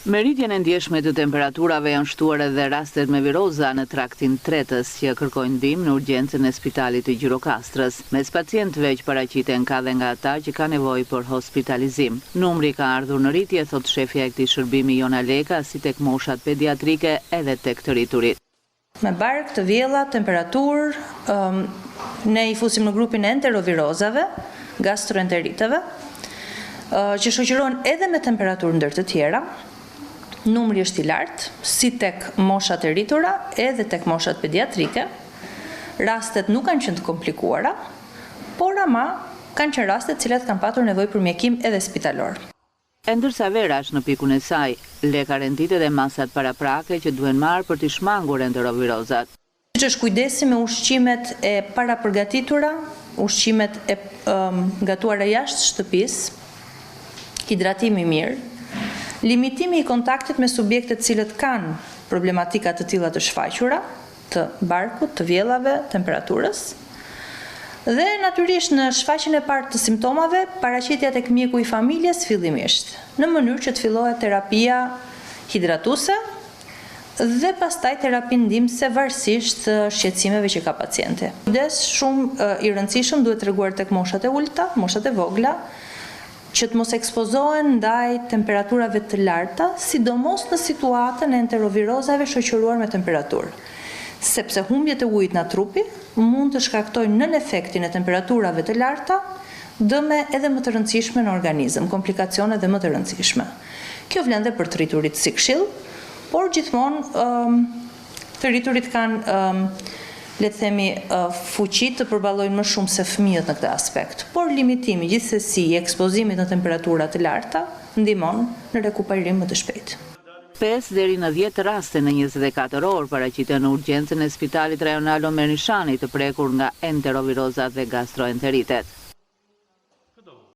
Me rritjen e ndjeshme të temperaturave janë shtuar edhe rastet me viroza në traktin tretës që kërkojnë ndihmë në urgjencën e spitalit të Gjirokastrës. Mes pacientëve që paraqiten ka dhe nga ata që ka nevojë për hospitalizim. Numri ka ardhur në rritje, thot shefja e këtij shërbimi Jona Leka, si tek moshat pediatrike edhe tek të rriturit. Me bark të vjella, temperaturë, ne i fusim në grupin e enterovirozave, gastroenteritëve, që shoqërohen edhe me temperaturë ndër të tjera. Numri është i lartë, si tek moshat e rritura, edhe tek moshat pediatrike. Rastet nuk kanë qenë të komplikuara, por ama kanë qenë raste të cilat kanë patur nevojë për mjekim edhe spitalor. Ndërsa vera është në pikun e saj, Leka renditet dhe masat paraprake që duhen marrë për të shmangur enterovirozat. Që është kujdesi me ushqimet e parapërgatitura, ushqimet e gatuara jashtë shtëpisë, hidratimi mirë, limitimi i kontaktit me subjektet cilët kanë problematika të tilla të shfaqura, të barkut, të vjellave, temperaturës, dhe natyrisht në shfaqjen e parë të simptomave, paraqitja tek mjeku i familjes fillimisht, në mënyrë që të fillohet terapia hidratuese dhe pastaj terapi ndihmëse varësisht shqetësimeve që ka pacienti. Kujdes shumë i rëndësishëm duhet treguar tek moshat e ulta, moshat e vogla, që të mos ekspozohen ndaj temperaturave të larta, sidomos në situatën e enterovirozave shoqëruar me temperaturë. Sepse humbjet e ujit nga trupi mund të shkaktojnë nën efektin e temperaturave të larta dëme edhe më të rëndësishme në organizëm, komplikacione edhe më të rëndësishme. Kjo vlen dhe për të rriturit si këshill, por gjithmonë të rriturit kanë le të themi fuqi të përballojnë më shumë se fëmijët në këtë aspekt. Por limitimi gjithsesi i ekspozimit në temperatura të larta ndihmon në rekuperim më të shpejtë. 5 deri në 10 raste në 24 orë paraqiten në urgjencën e Spitalit Rajonal Omer Nishani të prekur nga enterovirozat dhe gastroenteritet.